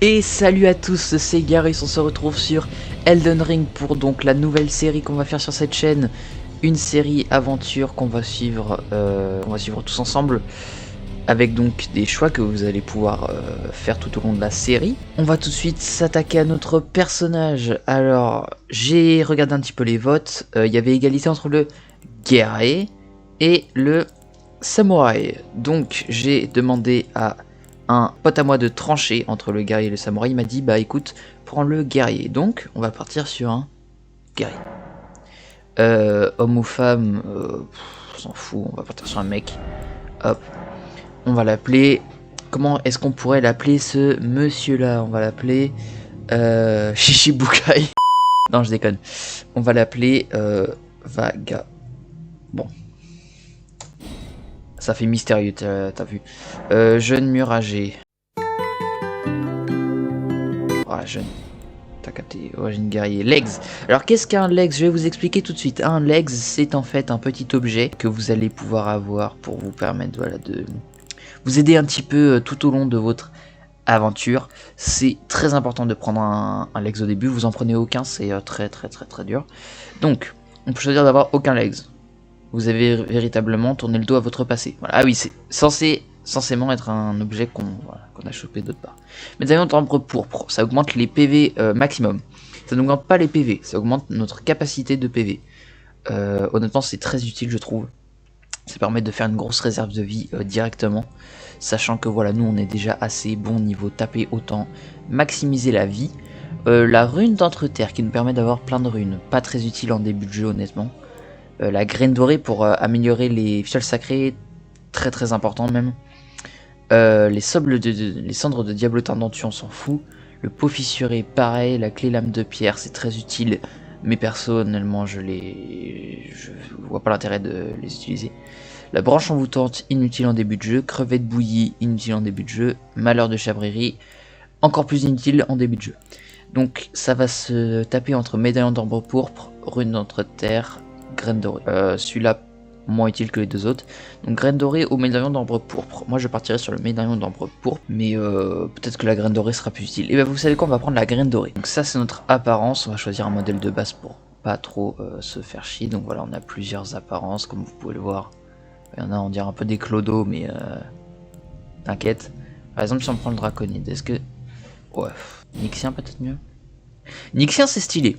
Et salut à tous, c'est Garus, on se retrouve sur Elden Ring pour donc la nouvelle série qu'on va faire sur cette chaîne. Une série aventure qu'on va suivre tous ensemble, avec donc des choix que vous allez pouvoir faire tout au long de la série. On va tout de suite s'attaquer à notre personnage. Alors, j'ai regardé un petit peu les votes, il y avait égalité entre le guerrier et le samouraï. Donc j'ai demandé à un pote à moi de trancher entre le guerrier et le samouraï. Il m'a dit bah écoute, prends le guerrier. Donc on va partir sur un guerrier. Homme ou femme, on s'en fout, on va partir sur un mec. Hop, on va l'appeler. Comment est-ce qu'on pourrait l'appeler ce monsieur là? On va l'appeler Shishibukai. Non, je déconne. On va l'appeler Vaga. Bon. Ça fait mystérieux, t'as vu. Jeune mur âgé. Ah, jeune. T'as capté. Origine guerrier. Legs. Alors, qu'est-ce qu'un legs? Je vais vous expliquer tout de suite. Un legs, c'est en fait un petit objet que vous allez pouvoir avoir pour vous permettre voilà, de vous aider un petit peu tout au long de votre aventure. C'est très important de prendre un legs au début. Vous en prenez aucun, c'est très dur. Donc, on peut choisir d'avoir aucun legs. Vous avez véritablement tourné le dos à votre passé. Voilà. Ah oui, c'est censément être un objet qu'on a chopé d'autre part. Médaillon d'ambre pourpre, ça augmente les PV maximum. Ça n'augmente pas les PV, ça augmente notre capacité de PV. Honnêtement, c'est très utile, je trouve. Ça permet de faire une grosse réserve de vie directement. Sachant que voilà, nous on est déjà assez bon niveau taper, autant maximiser la vie. La rune d'entreterre qui nous permet d'avoir plein de runes. Pas très utile en début de jeu, honnêtement. La graine dorée pour améliorer les fioles sacrées, très important même. Les cendres de diablotin dentu, on s'en fout. Le pot fissuré, pareil. La clé lame de pierre, c'est très utile. Mais personnellement, je vois pas l'intérêt de les utiliser. La branche envoûtante, inutile en début de jeu. Crevette bouillie, inutile en début de jeu. Malheur de chabrerie, encore plus inutile en début de jeu. Donc ça va se taper entre médaillon d'ambre pourpre, rune d'entreterre, graine dorée. Celui-là moins utile que les deux autres. Donc graine dorée ou médaillon d'ambre pourpre. Moi je partirais sur le médaillon d'ambre pourpre, mais peut-être que la graine dorée sera plus utile. Et bien vous savez quoi, on va prendre la graine dorée. Donc ça c'est notre apparence, on va choisir un modèle de base pour pas trop se faire chier. Donc voilà, on a plusieurs apparences comme vous pouvez le voir. Il y en a, on dirait un peu des clodos, mais t'inquiète. Par exemple si on prend le draconide, est-ce que... Ouais, Nyxien peut-être mieux. Nyxien c'est stylé.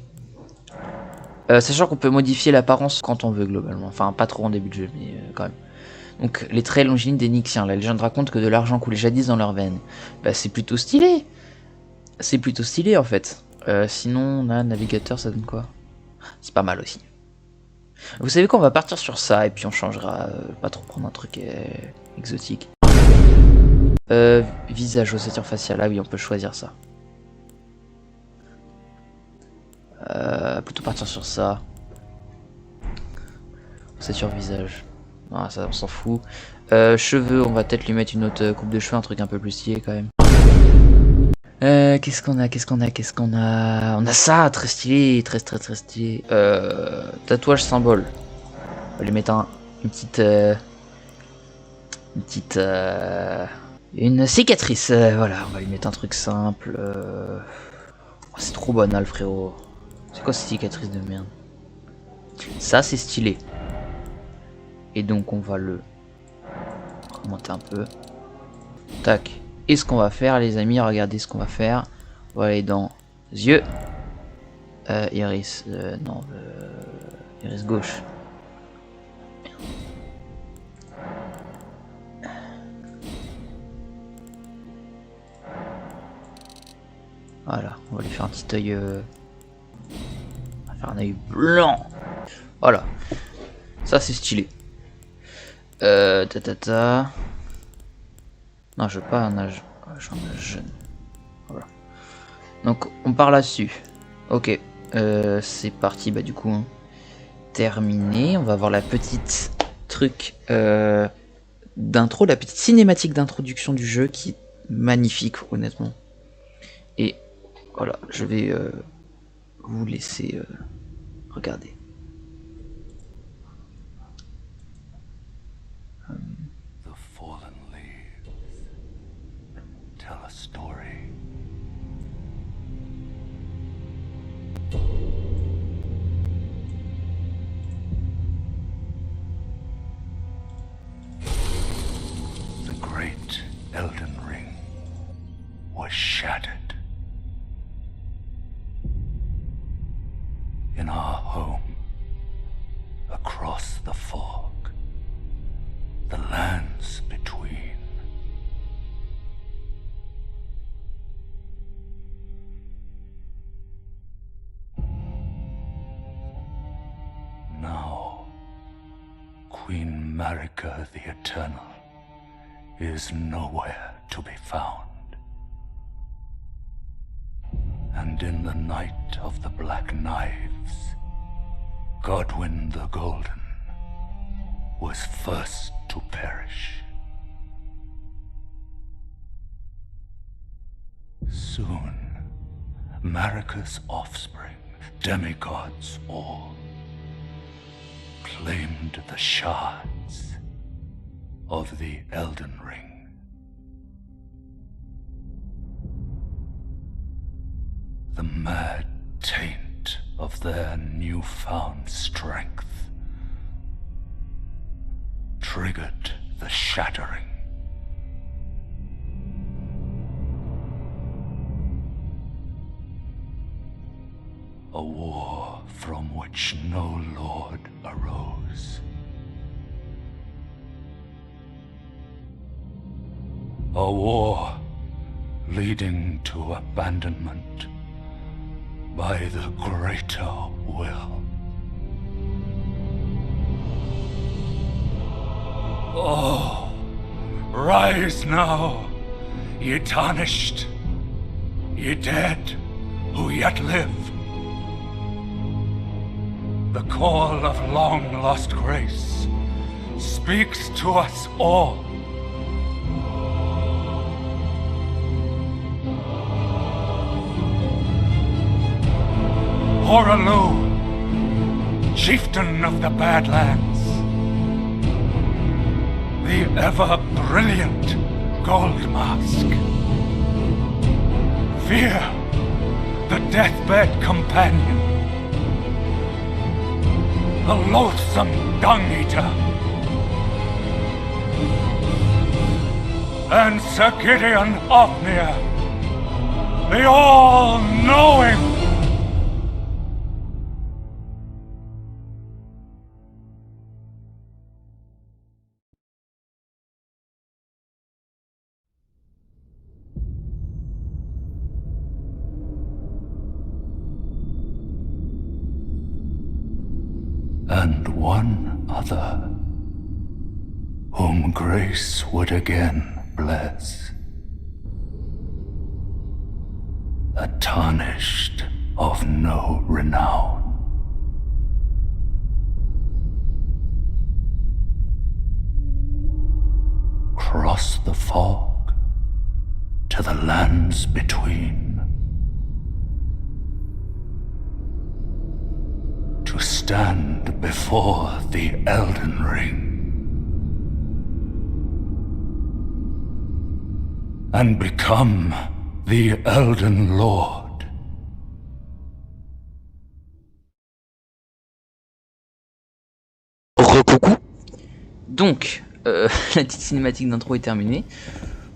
Sachant qu'on peut modifier l'apparence quand on veut globalement. Enfin pas trop en début de jeu mais quand même. Donc les traits longilines des Nyxiens. La légende raconte que de l'argent coulait jadis dans leurs veines. Bah c'est plutôt stylé. C'est plutôt stylé en fait. Sinon on a navigateur, ça donne quoi? C'est pas mal aussi. Vous savez quoi, on va partir sur ça et puis on changera. Pas trop prendre un truc exotique. Visage, ossature faciale. Ah oui, on peut choisir ça. Plutôt partir sur ça. Ossature visage. Ah, ça on s'en fout. Cheveux, on va peut-être lui mettre une autre coupe de cheveux, un truc un peu plus stylé quand même. Qu'est-ce qu'on a? On a ça, très stylé, très stylé. Tatouage symbole. On va lui mettre une cicatrice. Voilà, on va lui mettre un truc simple. Oh, c'est trop banal, frérot. C'est quoi cette cicatrice de merde? Ça, c'est stylé. Et donc, on va le remonter un peu. Tac. Et ce qu'on va faire, les amis, regardez ce qu'on va faire. On va aller dans yeux. Iris. Non, iris gauche. Voilà, on va lui faire un petit œil. On va faire un œil blanc. Voilà. Ça, c'est stylé. Non, je veux pas un âge. Je veux un âge jeune. Voilà. Donc, on part là-dessus. Ok. C'est parti, bah du coup. Hein. Terminé. On va voir la petite truc d'intro, la petite cinématique d'introduction du jeu qui est magnifique, honnêtement. Et voilà, je vais vous laisser regarder. The fallen leaves tell a story was shattered. In our home, across the fog, the lands between. Now, Queen Marika the Eternal is nowhere to be found. And in the night of the Black Knives, Godwyn the Golden was first to perish. Soon, Marika's offspring, demigods all, claimed the shards of the Elden Ring. The mad taint of their newfound strength triggered the shattering. A war from which no lord arose. A war leading to abandonment by the greater will. Oh, rise now, ye tarnished, ye dead who yet live. The call of long-lost grace speaks to us all. Horalu, chieftain of the Badlands, the ever-brilliant Gold Mask, Fear, the deathbed companion, the loathsome Dung-Eater, and Sir Gideon Ofnir, the all-knowing. And one other, whom grace would again bless, a tarnished of no renown. Cross the fog to the lands between, to stand before the Elden Ring and become the Elden Lord. Coucou. Donc, la petite cinématique d'intro est terminée.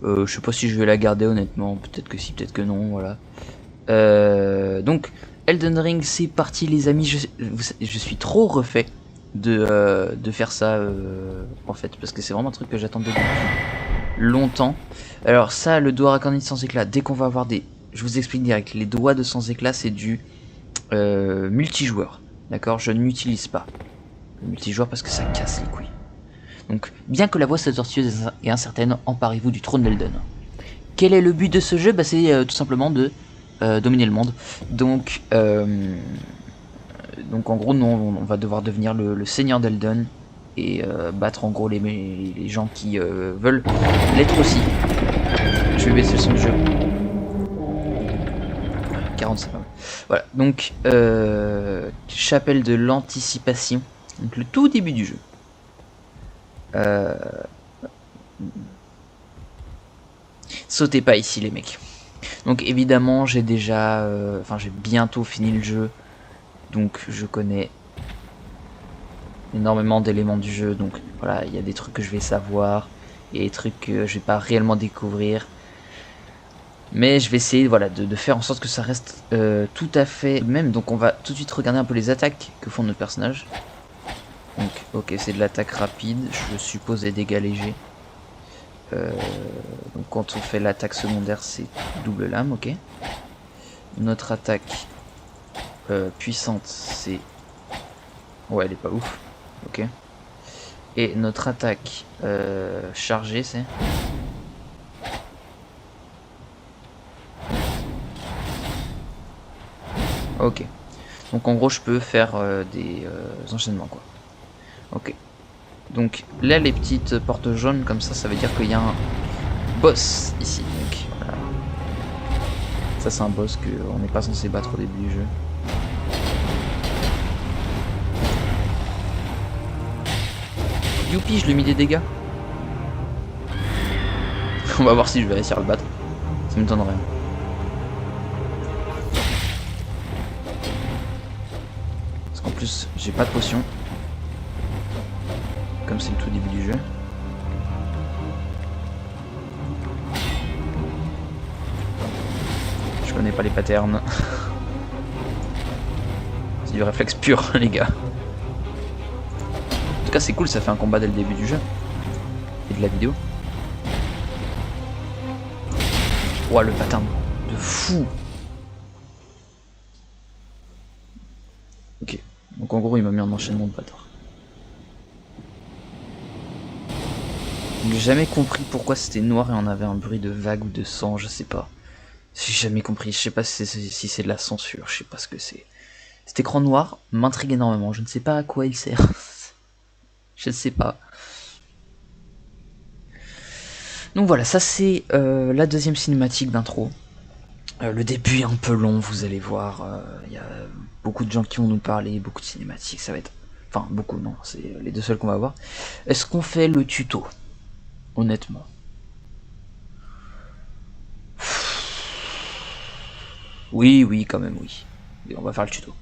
Je sais pas si je vais la garder honnêtement, peut-être que si, peut-être que non, voilà. Donc, Elden Ring, c'est parti les amis, je suis trop refait de faire ça en fait, parce que c'est vraiment un truc que j'attendais depuis longtemps. Alors ça, le doigt racorni sans éclat, dès qu'on va avoir des... Je vous explique direct, les doigts de sans éclat c'est du multijoueur, d'accord? Je ne m'utilise pas le multijoueur parce que ça casse les couilles. Donc, bien que la voix soit tortueuse et incertaine, emparez-vous du trône d'Elden. Quel est le but de ce jeu? Bah, c'est tout simplement de dominer le monde. Donc en gros, nous, on va devoir devenir le seigneur d'Elden et battre en gros les gens qui veulent l'être aussi. Je vais baisser le son du jeu. 45. Voilà, donc chapelle de l'anticipation, donc le tout début du jeu. Sautez pas ici les mecs. Donc évidemment j'ai déjà, j'ai bientôt fini le jeu, donc je connais énormément d'éléments du jeu, donc voilà, il y a des trucs que je vais savoir, il y a des trucs que je vais pas réellement découvrir. Mais je vais essayer voilà, de faire en sorte que ça reste tout à fait même. Donc on va tout de suite regarder un peu les attaques que font nos personnages. Donc ok, c'est de l'attaque rapide, je suppose des dégâts légers. Donc quand on fait l'attaque secondaire, c'est double lame, ok. Notre attaque puissante, c'est... Ouais, elle est pas ouf, ok. Et notre attaque chargée, c'est... Ok. Donc en gros, je peux faire des enchaînements, quoi. Ok. Donc là, les petites portes jaunes, comme ça veut dire qu'il y a un boss ici. Donc voilà. Ça, c'est un boss qu'on n'est pas censé battre au début du jeu. Youpi, je lui ai mis des dégâts. On va voir si je vais réussir à le battre. Ça m'étonnerait. Parce qu'en plus, j'ai pas de potion. Comme c'est le tout début du jeu. Je connais pas les patterns. C'est du réflexe pur, les gars. En tout cas, c'est cool, ça fait un combat dès le début du jeu. Et de la vidéo. Ouah, le pattern de fou. Ok. Donc en gros, il m'a mis en enchaînement de pattern. J'ai jamais compris pourquoi c'était noir et on avait un bruit de vague ou de sang, je sais pas. J'ai jamais compris, je sais pas si c'est de la censure, je sais pas ce que c'est. Cet écran noir m'intrigue énormément, je ne sais pas à quoi il sert. Je ne sais pas. Donc voilà, ça c'est la deuxième cinématique d'intro. Le début est un peu long, vous allez voir. Il y a beaucoup de gens qui vont nous parler, beaucoup de cinématiques, ça va être... Enfin, beaucoup, non, c'est les deux seuls qu'on va voir. Est-ce qu'on fait le tuto? Honnêtement. Oui, quand même, oui. Et on va faire le tuto.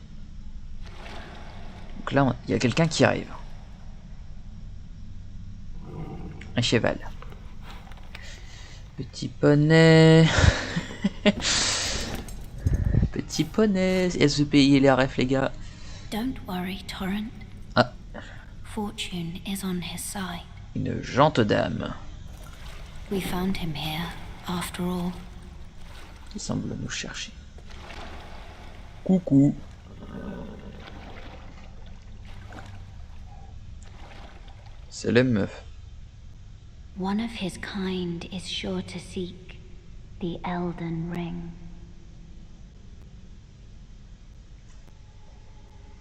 Donc là, il y a quelqu'un qui arrive. Un cheval. Petit poney. Petit poney. SVPI et les RF, les gars. Don't worry, Torrent. Ah. Fortune is on his side. Une gente dame. We found him here, after all. Il semble nous chercher. Coucou. C'est les meufs. One of his kind is sure to seek the Elden Ring.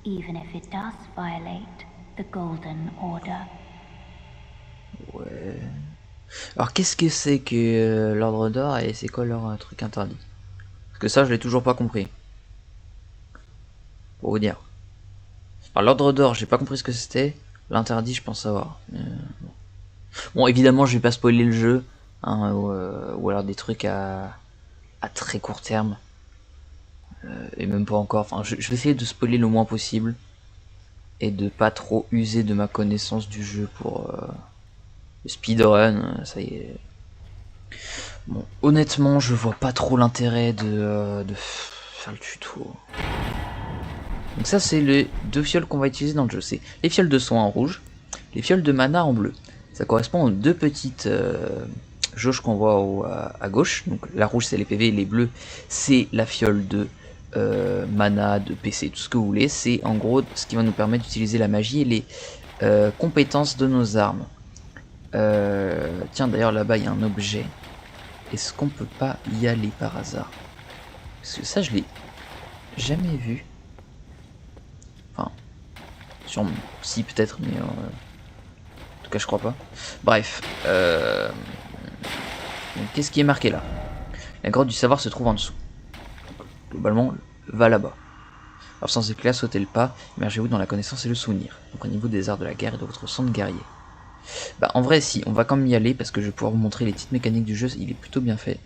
Even if it does violate the Golden Order. Ouais. Alors qu'est-ce que c'est que l'ordre d'or et c'est quoi leur truc interdit? Parce que ça je l'ai toujours pas compris. Pour vous dire. Alors l'ordre d'or j'ai pas compris ce que c'était. L'interdit je pense savoir. Bon évidemment je vais pas spoiler le jeu. Hein, ou alors des trucs à très court terme. Et même pas encore. Enfin je vais essayer de spoiler le moins possible. Et de pas trop user de ma connaissance du jeu pour... speedrun, ça y est. Bon, honnêtement, je vois pas trop l'intérêt de faire le tuto. Donc ça, c'est les deux fioles qu'on va utiliser dans le jeu. C'est les fioles de soin en rouge, les fioles de mana en bleu. Ça correspond aux deux petites jauges qu'on voit à gauche. Donc la rouge, c'est les PV, les bleus, c'est la fiole de mana, de PC, tout ce que vous voulez. C'est en gros ce qui va nous permettre d'utiliser la magie et les compétences de nos armes. Tiens, d'ailleurs là-bas il y a un objet. Est-ce qu'on peut pas y aller par hasard? Parce que ça je l'ai jamais vu. Enfin, sûrement, si peut-être, mais en tout cas je crois pas. Bref, qu'est-ce qui est marqué là? La grotte du savoir se trouve en dessous. Globalement, va là-bas. Alors sans éclat, sautez le pas, immergez-vous dans la connaissance et le souvenir. Imprégnez-vous des arts de la guerre et de votre sang de guerrier. Bah en vrai si, on va quand même y aller parce que je vais pouvoir vous montrer les petites mécaniques du jeu, il est plutôt bien fait.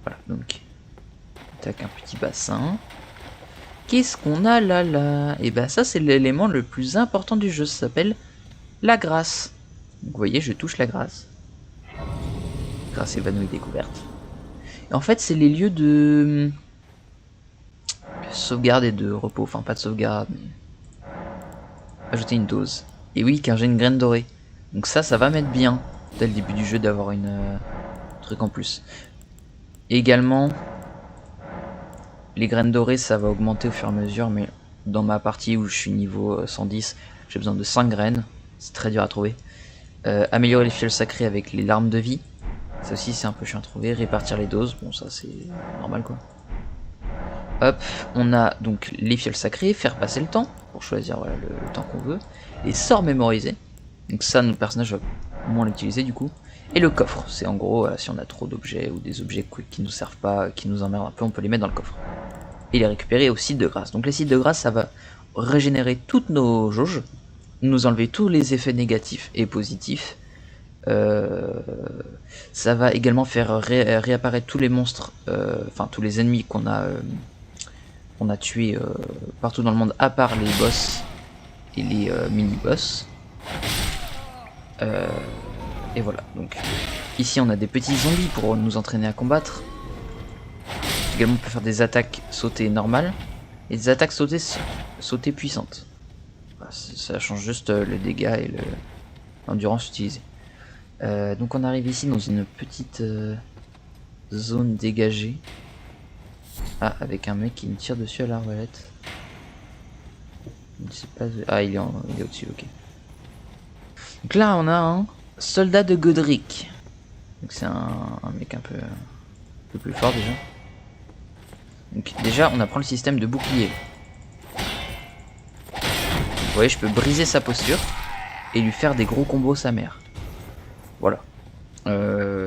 Voilà, donc tac, un petit bassin. Qu'est-ce qu'on a là? Et bah ça c'est l'élément le plus important du jeu, ça s'appelle la grâce. Donc vous voyez, je touche la grâce. Grâce évanouie découverte. En fait, c'est les lieux de sauvegarde et de repos. Enfin, pas de sauvegarde, mais... Ajouter une dose. Et oui, car j'ai une graine dorée. Donc ça va m'être bien, dès le début du jeu, d'avoir une truc en plus. Également, les graines dorées, ça va augmenter au fur et à mesure, mais dans ma partie où je suis niveau 110, j'ai besoin de 5 graines. C'est très dur à trouver. Améliorer les fioles sacrées avec les larmes de vie. Ça aussi, c'est un peu chiant à trouver. Répartir les doses. Bon, ça, c'est normal, quoi. Hop, on a donc les fioles sacrées, faire passer le temps, pour choisir voilà, le temps qu'on veut. Les sorts mémorisés. Donc ça, notre personnage va moins l'utiliser, du coup. Et le coffre, c'est en gros, si on a trop d'objets ou des objets qui nous servent pas, qui nous emmerdent un peu, on peut les mettre dans le coffre. Et les récupérer au site de grâce. Donc les sites de grâce, ça va régénérer toutes nos jauges, nous enlever tous les effets négatifs et positifs. Ça va également faire réapparaître tous les monstres, enfin tous les ennemis qu'on a tués partout dans le monde, à part les boss et les mini-boss. Et voilà, donc ici on a des petits zombies pour nous entraîner à combattre. Également on peut faire des attaques sautées normales et des attaques sautées puissantes. Voilà, ça change juste le dégât et l'endurance utilisée. Donc on arrive ici dans une petite zone dégagée. Ah, avec un mec qui me tire dessus à l'arbalète. Je ne sais pas... Ah, il est au-dessus, ok. Donc là on a un soldat de Godric. Donc c'est un mec un peu plus fort déjà. Donc déjà on apprend le système de bouclier. Vous voyez, je peux briser sa posture et lui faire des gros combos sa mère. Voilà.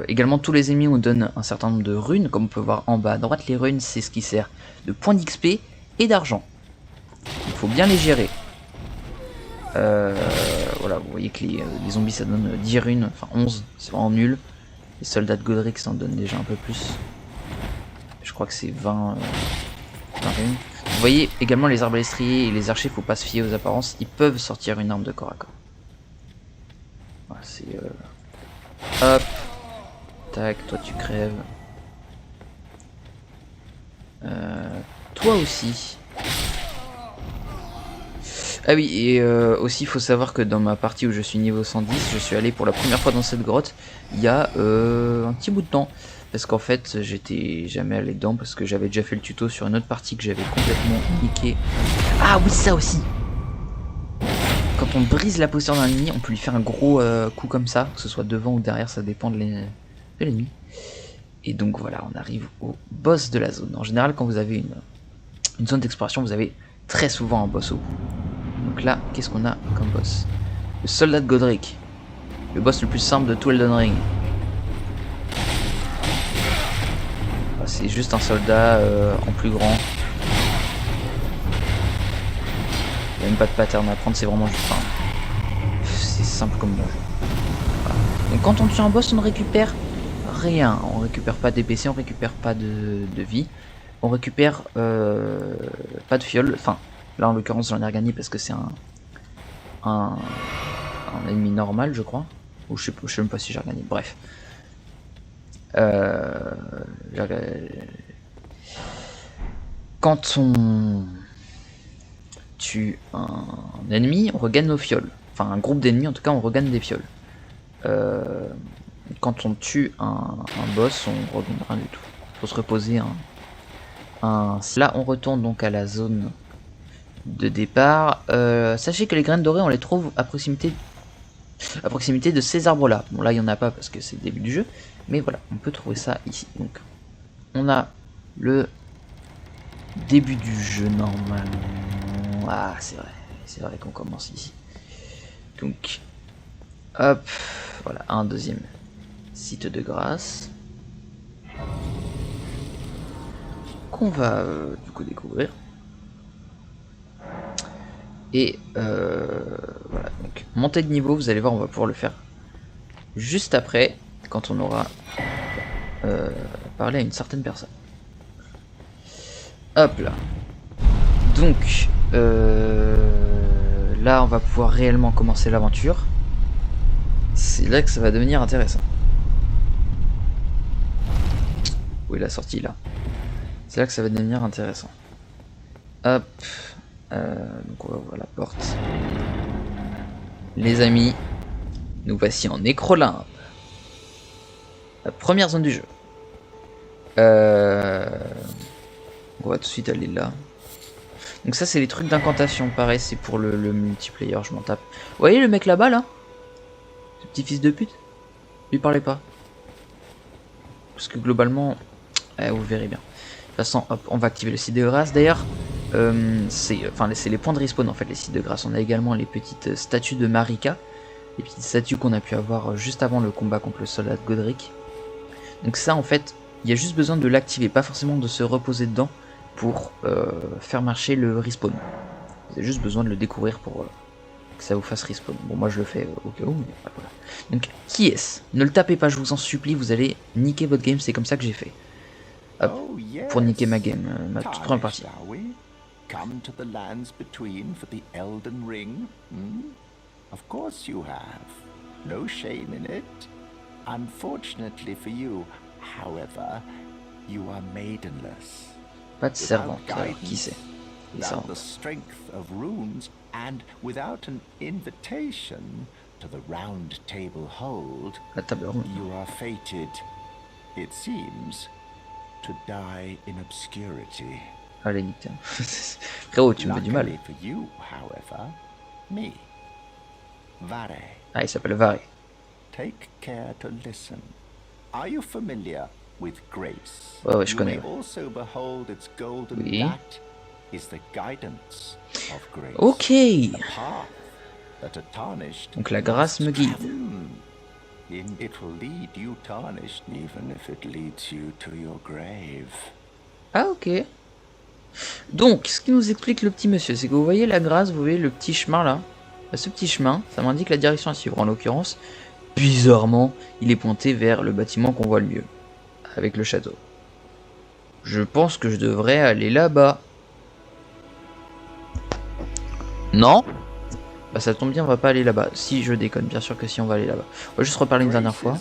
Également tous les ennemis nous donnent un certain nombre de runes, comme on peut voir en bas à droite. Les runes, c'est ce qui sert de points d'XP et d'argent. Il faut bien les gérer. Voilà, vous voyez que les zombies ça donne 10 runes, enfin 11, c'est vraiment nul. Les soldats de Godric ça en donne déjà un peu plus. Je crois que c'est 20 runes. Vous voyez également les arbalestriers et les archers, faut pas se fier aux apparences, ils peuvent sortir une arme de corps à corps. Voilà, c'est... Hop. Tac, toi tu crèves. Toi aussi. Ah oui, et aussi il faut savoir que dans ma partie où je suis niveau 110, je suis allé pour la première fois dans cette grotte il y a un petit bout de temps. Parce qu'en fait j'étais jamais allé dedans parce que j'avais déjà fait le tuto sur une autre partie que j'avais complètement niqué. Ah oui, ça aussi. Quand on brise la posture d'un ennemi, on peut lui faire un gros coup comme ça, que ce soit devant ou derrière, ça dépend de l'ennemi. Et donc voilà, on arrive au boss de la zone. En général, quand vous avez une zone d'exploration, vous avez très souvent un boss au bout. Donc là, qu'est-ce qu'on a comme boss? Le soldat de Godric. Le boss le plus simple de tout Elden Ring. C'est juste un soldat en plus grand. Il n'y a même pas de pattern à prendre, c'est vraiment juste... Enfin, c'est simple comme bonjour. Voilà. Donc quand on tue un boss, on ne récupère rien. On récupère pas d'épée, on récupère pas de vie. On récupère pas de fiole. Enfin, là en l'occurrence j'en ai regagné parce que c'est un ennemi normal, je crois. Ou je sais même pas si j'ai regagné. Bref. Quand on tue un ennemi, on regagne nos fioles. Enfin, un groupe d'ennemis, en tout cas, on regagne des fioles. Quand on tue un boss, on regagne rien du tout. Faut se reposer Là, on retourne donc à la zone de départ. Sachez que les graines dorées, on les trouve à proximité de ces arbres-là. Bon, là, il n'y en a pas parce que c'est le début du jeu. Mais voilà, on peut trouver ça ici. Donc, on a le début du jeu normalement. Ah, c'est vrai qu'on commence ici. Donc, hop, voilà, un deuxième site de grâce qu'on va du coup découvrir. Et voilà, donc montée de niveau, vous allez voir, on va pouvoir le faire juste après, quand on aura parlé à une certaine personne. Hop là. Donc là on va pouvoir réellement commencer l'aventure. C'est là que ça va devenir intéressant. Où est la sortie là? C'est là que ça va devenir intéressant. Hop. Donc on va ouvrir la porte. Les amis, nous voici en Nécrolimbe. La première zone du jeu. On va tout de suite aller là. Donc ça c'est les trucs d'incantation, pareil c'est pour le multiplayer, je m'en tape. Vous voyez le mec là-bas là? Ce petit fils de pute? Lui parlez pas. Parce que globalement, vous verrez bien. De toute façon, hop, on va activer le site de grâce. D'ailleurs, c'est les points de respawn en fait, les sites de grâce. On a également les petites statues de Marika. Les petites statues qu'on a pu avoir juste avant le combat contre le soldat de Godric. Donc ça en fait, il y a juste besoin de l'activer, pas forcément de se reposer dedans pour faire marcher le respawn. Vous avez juste besoin de le découvrir pour que ça vous fasse respawn. Bon moi je le fais au cas où, mais voilà. Donc qui est-ce? Ne le tapez pas, je vous en supplie, vous allez niquer votre game, c'est comme ça que j'ai fait. Hop, pour niquer ma game, ma toute première partie. Come to the lands between for the Elden Ring? Of course you have. No shame in it. Unfortunately for you, however, you are maidenless. Pas de servante, alors qui c'est? Without the strength of runes and without an invitation to the round table hold, La table ronde. you are fated, it seems, to die in obscurity. Allez, nique. Frérot, tu me fais du mal. Luckily for you, however, me, Vare. Ah, il s'appelle Vare. Take care to listen. Are you familiar with grace? Ouais, je You connais. may also behold its golden Oui. that is the guidance of grace. Ok. The path that a tarnished Donc la grâce me guide. It will lead you tarnished, even if it leads you to your grave. Ah ok. Donc, ce qui nous explique le petit monsieur, c'est que vous voyez la grâce, vous voyez le petit chemin là. Ce petit chemin, ça m'indique la direction à suivre. En l'occurrence, bizarrement, il est pointé vers le bâtiment qu'on voit le mieux, avec le château. Je pense que je devrais aller là-bas. Non? Bah ça tombe bien, on va pas aller là-bas. Si, je déconne, bien sûr que si, on va aller là-bas. On va juste reparler une dernière fois.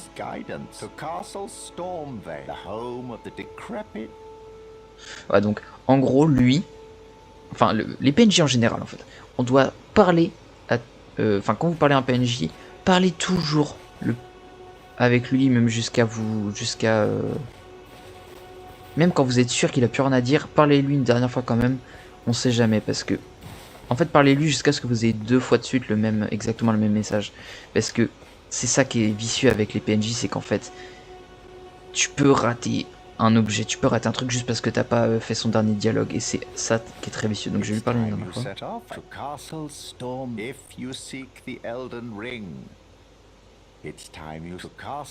Ouais, donc, en gros, lui, enfin, les PNJ en général, en fait, on doit parler, enfin, quand vous parlez à un PNJ, parlez toujours avec lui, même même quand vous êtes sûr qu'il a plus rien à dire, parlez-lui une dernière fois quand même, on sait jamais, parce que, en fait, parlez-lui jusqu'à ce que vous ayez 2 fois de suite exactement le même message, parce que c'est ça qui est vicieux avec les PNJ, c'est qu'en fait, tu peux rater un objet, tu peux rater un truc juste parce que t'as pas fait son dernier dialogue, et c'est ça qui est très vicieux. Donc je vais lui parler une dernière fois.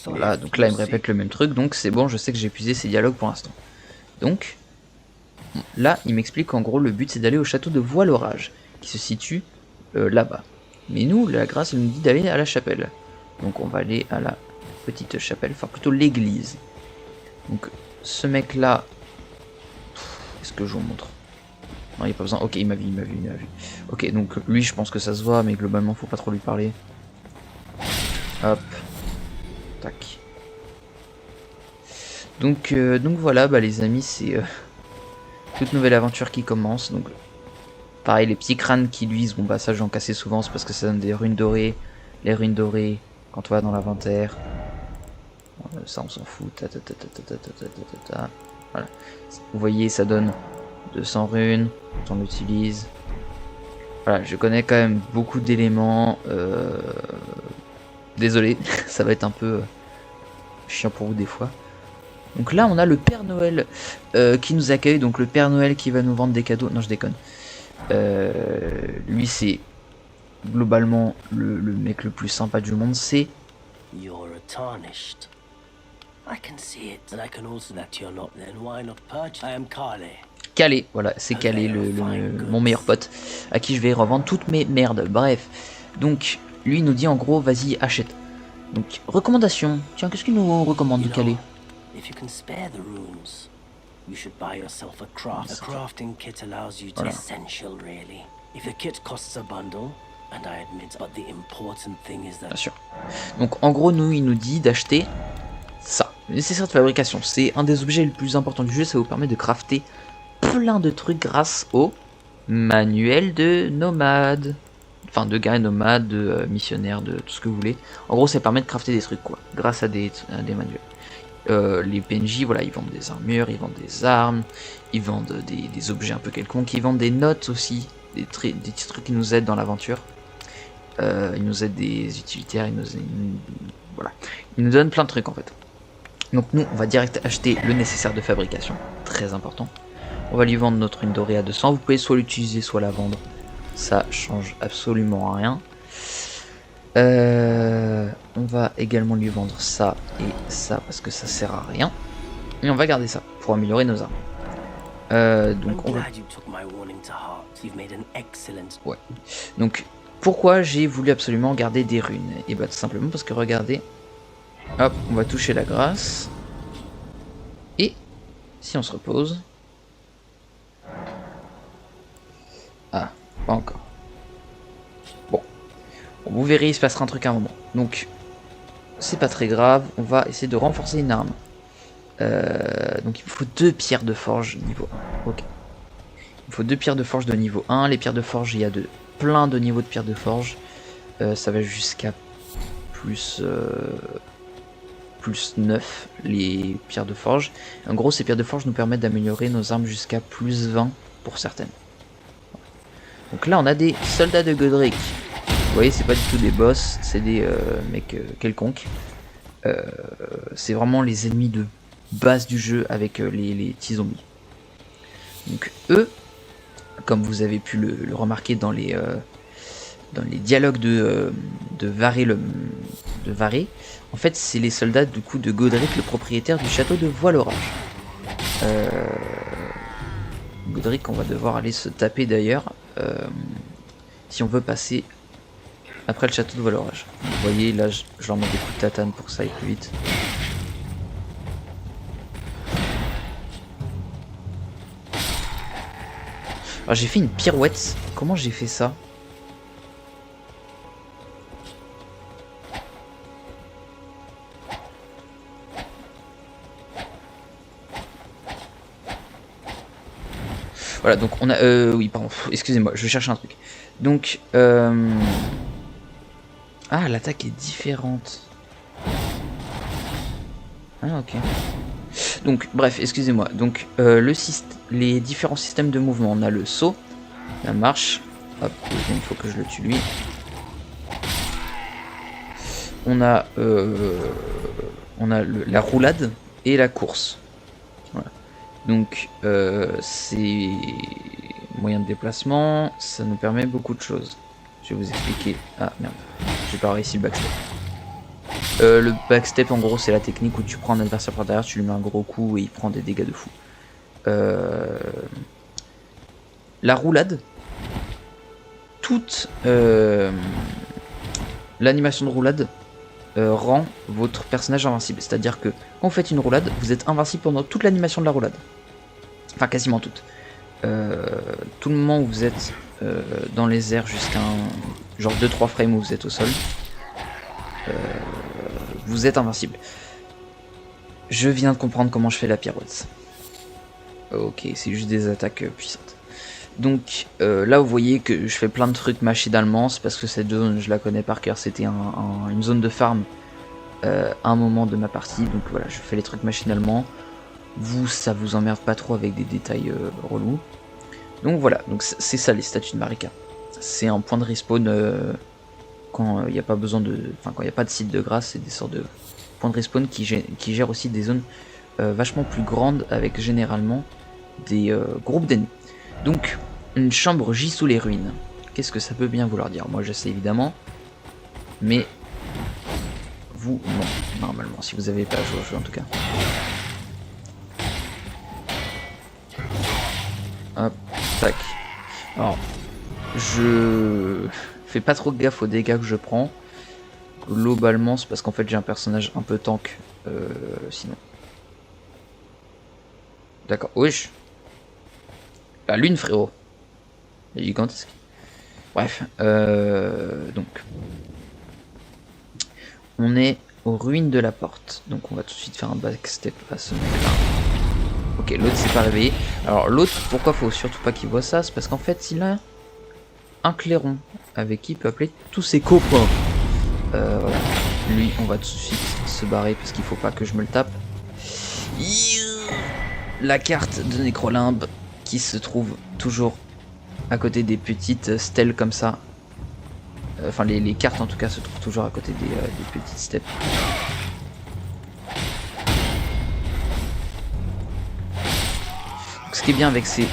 Voilà, donc là il me répète le même truc, donc c'est bon, je sais que j'ai épuisé ses dialogues pour l'instant. Donc là il m'explique qu'en gros le but c'est d'aller au château de Voile-Orage, qui se situe là-bas. Mais nous, la grâce elle nous dit d'aller à la chapelle. Donc on va aller à la petite chapelle, enfin plutôt l'église. Donc ce mec là, est-ce que je vous montre? Non, il n'y a pas besoin. Ok, il m'a vu. Ok, donc lui je pense que ça se voit, mais globalement faut pas trop lui parler. Hop, tac. Donc voilà, bah les amis, c'est toute nouvelle aventure qui commence. Donc pareil, les petits crânes qui luisent, bon bah ça j'en cassais souvent, c'est parce que ça donne des runes dorées. Les runes dorées, quand on va dans l'inventaire. Ça on s'en fout. Voilà. Vous voyez, ça donne 200 runes quand on l'utilise. Voilà, je connais quand même beaucoup d'éléments. Désolé, ça va être un peu chiant pour vous des fois. Donc là on a le Père Noël qui nous accueille. Donc le Père Noël qui va nous vendre des cadeaux. Non, je déconne. Lui c'est globalement le mec le plus sympa du monde. C'est Calais, voilà, c'est Calais, mon meilleur pote, à qui je vais revendre toutes mes merdes. Bref, donc lui nous dit en gros, vas-y, achète. Donc, recommandation. Tiens, qu'est-ce qu'il nous recommande de Calais? Voilà. Bien sûr. Donc en gros nous il nous dit d'acheter ça. Le nécessaire de fabrication, c'est un des objets les plus importants du jeu, ça vous permet de crafter plein de trucs grâce au manuel de nomade. Enfin, de guerrier nomade, de missionnaire, de tout ce que vous voulez. En gros, ça permet de crafter des trucs, quoi, grâce à des manuels. Les PNJ, voilà, ils vendent des armures, ils vendent des armes, ils vendent des objets un peu quelconques, ils vendent des notes aussi, des petits trucs qui nous aident dans l'aventure. Ils nous aident des utilitaires, voilà. Ils nous donnent plein de trucs en fait. Donc nous, on va direct acheter le nécessaire de fabrication, très important. On va lui vendre notre une dorée à 200, vous pouvez soit l'utiliser, soit la vendre. Ça change absolument rien. On va également lui vendre ça et ça parce que ça sert à rien. Et on va garder ça pour améliorer nos armes. Donc on va... Ouais. Donc pourquoi j'ai voulu absolument garder des runes? Et bah tout simplement parce que regardez. Hop, on va toucher la grâce. Et si on se repose. Ah, pas encore. Bon, vous verrez, il se passera un truc à un moment. Donc, c'est pas très grave. On va essayer de renforcer une arme. Donc, il me faut 2 pierres de forge niveau 1. Ok. Il me faut 2 pierres de forge de niveau 1. Les pierres de forge, il y a plein de niveaux de pierres de forge. Ça va jusqu'à plus 9 les pierres de forge. En gros, ces pierres de forge nous permettent d'améliorer nos armes jusqu'à plus 20 pour certaines. Donc là, on a des soldats de Godric. Vous voyez, c'est pas du tout des boss, c'est des mecs quelconques. C'est vraiment les ennemis de base du jeu avec les petits zombies. Donc eux, comme vous avez pu le remarquer dans les dialogues de Varé, en fait, c'est les soldats du coup de Godric, le propriétaire du château de Voile-Orage. Godric, on va devoir aller se taper d'ailleurs si on veut passer après le château de Voile-Orage. Vous voyez, là, je leur mets des coups de tatane pour que ça aille plus vite. Alors j'ai fait une pirouette. Comment j'ai fait ça? Voilà, donc on a... oui, pardon, excusez-moi, je cherche un truc. Donc, ah, l'attaque est différente. Ah, ok. Donc, bref, excusez-moi. Donc, les différents systèmes de mouvement. On a le saut, la marche. Hop, il faut que je le tue lui. On a, la roulade et la course. Voilà. Donc, c'est moyen de déplacement, ça nous permet beaucoup de choses. Je vais vous expliquer. Ah merde, j'ai pas réussi le backstep. Le backstep, en gros, c'est la technique où tu prends un adversaire par derrière, tu lui mets un gros coup et il prend des dégâts de fou. La roulade, toute l'animation de roulade rend votre personnage invincible. C'est-à-dire que quand vous faites une roulade, vous êtes invincible pendant toute l'animation de la roulade. Enfin, quasiment toute. Tout le moment où vous êtes dans les airs jusqu'à genre 2-3 frames où vous êtes au sol, vous êtes invincible. Je viens de comprendre comment je fais la pirouette. Ok, c'est juste des attaques puissantes. Donc là vous voyez que je fais plein de trucs machinalement, c'est parce que cette zone je la connais par cœur, c'était une zone de farm à un moment de ma partie, donc voilà, je fais les trucs machinalement. Vous, ça vous emmerde pas trop avec des détails relous. Donc voilà, donc c'est ça les statues de Marika. C'est un point de respawn quand il n'y a pas besoin de. Enfin, quand il n'y a pas de site de grâce, c'est des sortes de points de respawn qui gèrent aussi des zones vachement plus grandes avec généralement des groupes d'ennemis. Donc, une chambre gît sous les ruines. Qu'est-ce que ça peut bien vouloir dire? Moi je sais évidemment, mais vous, non, normalement, si vous n'avez pas joué au jeu en tout cas. Hop, tac. Alors, je fais pas trop gaffe aux dégâts que je prends. Globalement, c'est parce qu'en fait j'ai un personnage un peu tank, sinon. D'accord, wesh. La lune, frérot. Elle est gigantesque. Bref, donc. On est aux ruines de la porte. Donc on va tout de suite faire un backstep à ce mec là. Ok, l'autre s'est pas réveillé. Alors l'autre, pourquoi faut surtout pas qu'il voit ça? C'est parce qu'en fait il a un clairon avec qui il peut appeler tous ses copains. Voilà. Lui, on va tout de suite se barrer parce qu'il faut pas que je me le tape. La carte de Nécrolimbe qui se trouve toujours à côté des petites stèles comme ça. Enfin, les cartes en tout cas se trouvent toujours à côté des petites steppes. Donc, ce qui est bien avec ces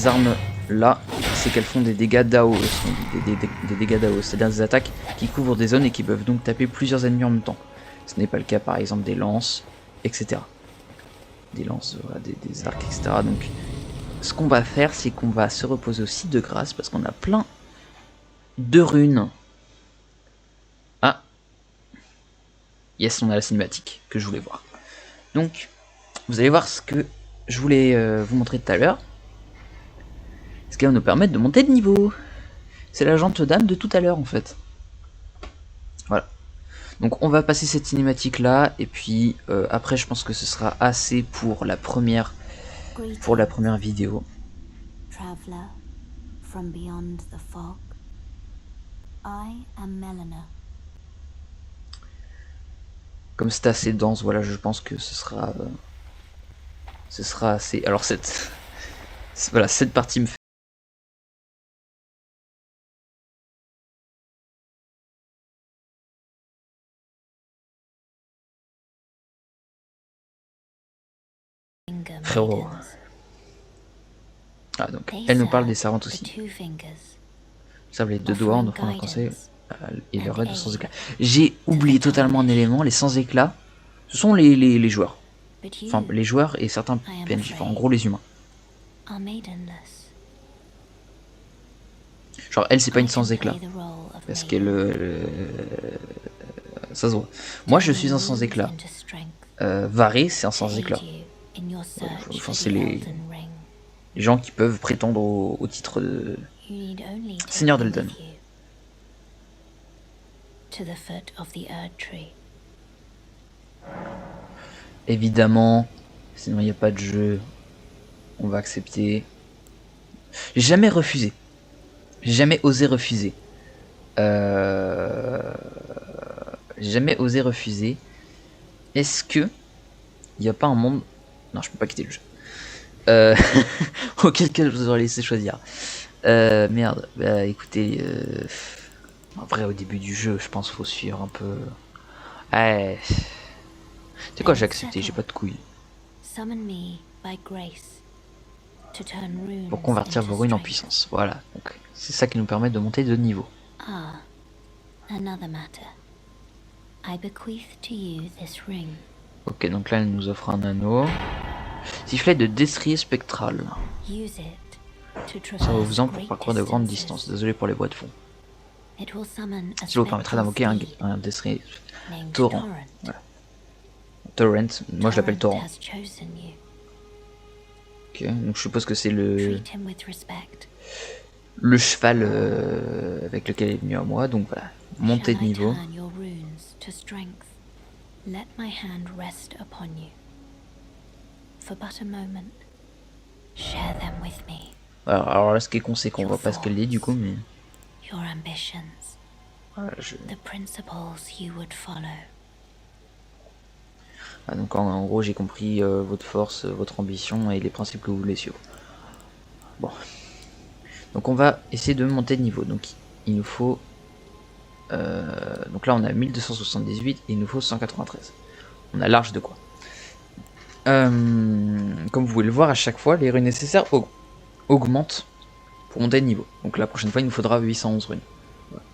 armes là, c'est qu'elles font des dégâts d'AO, des dégâts d'AO, c'est-à-dire des attaques qui couvrent des zones et qui peuvent donc taper plusieurs ennemis en même temps. Ce n'est pas le cas par exemple des lances, etc. Des lances, voilà, des arcs, etc. Donc ce qu'on va faire, c'est qu'on va se reposer aussi de grâce parce qu'on a plein de runes. Ah, yes, on a la cinématique que je voulais voir. Donc vous allez voir ce que je voulais vous montrer tout à l'heure. Ce qui va nous permettre de monter de niveau. C'est la jante dame de tout à l'heure en fait. Voilà. Donc on va passer cette cinématique là et puis après je pense que ce sera assez pour la première vidéo. Traveler from beyond the fog. I am Melina. Comme c'est assez dense, voilà, je pense que ce sera assez. Alors voilà, cette partie me fait frérot. Ah, donc elle nous parle des servantes aussi. Ça, les deux doigts, donc on a pensé et le raid de sans éclat. J'ai oublié totalement un élément, les sans éclat, ce sont les joueurs. Enfin, les joueurs et certains PNJ, enfin, en gros les humains. Genre, elle, c'est pas une sans éclat. Parce qu'elle. Ça se voit. Moi, je suis un sans éclat. Varé, c'est un sans éclat. Enfin, c'est les gens qui peuvent prétendre au titre de Seigneur d'Elden. Évidemment, sinon il n'y a pas de jeu. On va accepter. J'ai jamais refusé. J'ai jamais osé refuser. J'ai jamais osé refuser. Est-ce que il n'y a pas un monde... Non, je peux pas quitter le jeu. Auquel cas je vous aurais laissé choisir. Merde, bah écoutez, en vrai au début du jeu, je pense qu'il faut suivre un peu. Ouais. C'est quoi, j'ai accepté, j'ai pas de couilles. Pour convertir vos ruines en puissance, voilà. Donc c'est ça qui nous permet de monter de niveau. Ah, another matter. I bequeath to you this ring. Ok, donc là elle nous offre un anneau. Sifflet de destrier spectral. Ça vous en pour parcourir de grandes distances. Désolé pour les voix de fond. Cela vous permettra d'invoquer un destrier torrent. Voilà. Torrent, moi je l'appelle torrent. Ok, donc je suppose que c'est le cheval avec lequel il est venu à moi. Donc voilà, montée de niveau. Let my hand rest upon you. For but a moment, share them with me. Alors là, ce qui est con, c'est qu'on voit pas ce qu'elle dit du coup, mais. Your ambitions. Voilà, The principles you would follow. Ah, donc en gros, j'ai compris votre force, votre ambition et les principes que vous voulez suivre. Bon. Donc on va essayer de monter de niveau. Donc il nous faut. Donc là, on a 1278 et il nous faut 193. On a large de quoi. Comme vous pouvez le voir, à chaque fois, les runes nécessaires augmentent pour monter de niveau. Donc la prochaine fois, il nous faudra 811 runes. Voilà.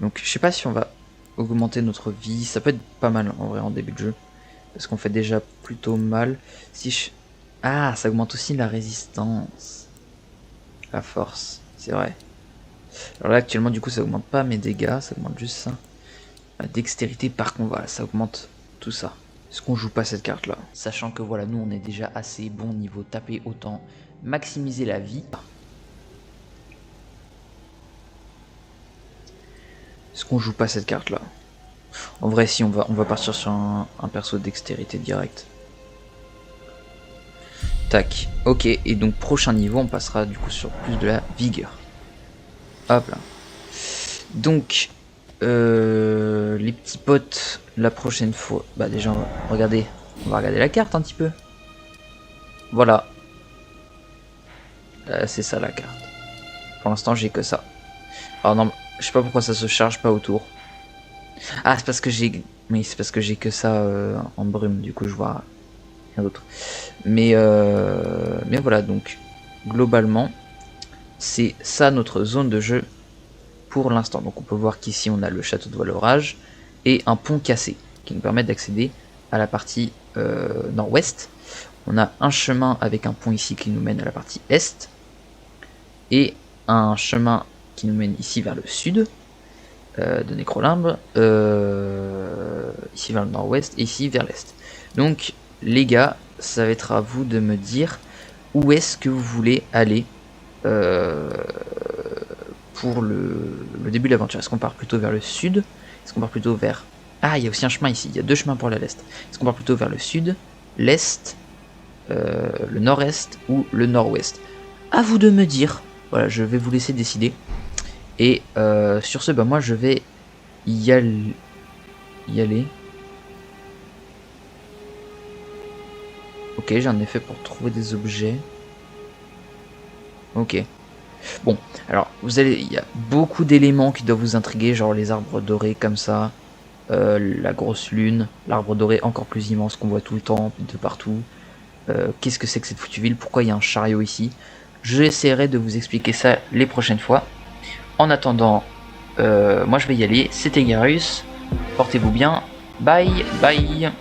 Donc je sais pas si on va augmenter notre vie. Ça peut être pas mal en vrai en début de jeu. Parce qu'on fait déjà plutôt mal. Si je... Ah, ça augmente aussi la résistance. La force, c'est vrai. Alors là, actuellement, du coup, ça augmente pas mes dégâts. Ça augmente juste ça. La dextérité, par contre, voilà, ça augmente tout ça. Est-ce qu'on joue pas cette carte là? Sachant que voilà, nous on est déjà assez bon niveau taper, autant maximiser la vie. Est-ce qu'on joue pas cette carte là? En vrai, si on va partir sur un perso de dextérité direct. Tac, ok, et donc prochain niveau, on passera du coup sur plus de la vigueur. Hop là. Donc, les petits potes, la prochaine fois, bah déjà, on va regarder la carte un petit peu. Voilà. C'est ça la carte. Pour l'instant, j'ai que ça. Alors non, je sais pas pourquoi ça se charge pas autour. Ah, c'est parce que j'ai... Oui, c'est parce que j'ai que ça en brume, du coup je vois rien d'autre. Mais voilà, donc globalement, c'est ça notre zone de jeu pour l'instant. Donc on peut voir qu'ici on a le château de Valorage et un pont cassé qui nous permet d'accéder à la partie nord-ouest. On a un chemin avec un pont ici qui nous mène à la partie est et un chemin qui nous mène ici vers le sud de Nécrolimbe, ici vers le nord-ouest et ici vers l'est. Donc les gars, ça va être à vous de me dire où est-ce que vous voulez aller pour le début de l'aventure. Est-ce qu'on part plutôt vers le sud? Est-ce qu'on part plutôt vers... Ah, il y a aussi un chemin ici, il y a deux chemins pour aller à l'est. Est-ce qu'on part plutôt vers le sud, l'est, le nord-est ou le nord-ouest? À vous de me dire. Voilà, je vais vous laisser décider. Et sur ce, bah moi je vais y aller. Ok, j'en ai fait pour trouver des objets. Ok. Bon, alors il y a beaucoup d'éléments qui doivent vous intriguer, genre les arbres dorés comme ça, la grosse lune, l'arbre doré encore plus immense qu'on voit tout le temps, de partout. Qu'est-ce que c'est que cette foutue ville? Pourquoi il y a un chariot ici? J'essaierai de vous expliquer ça les prochaines fois. En attendant, moi je vais y aller. C'était Garus. Portez-vous bien. Bye bye.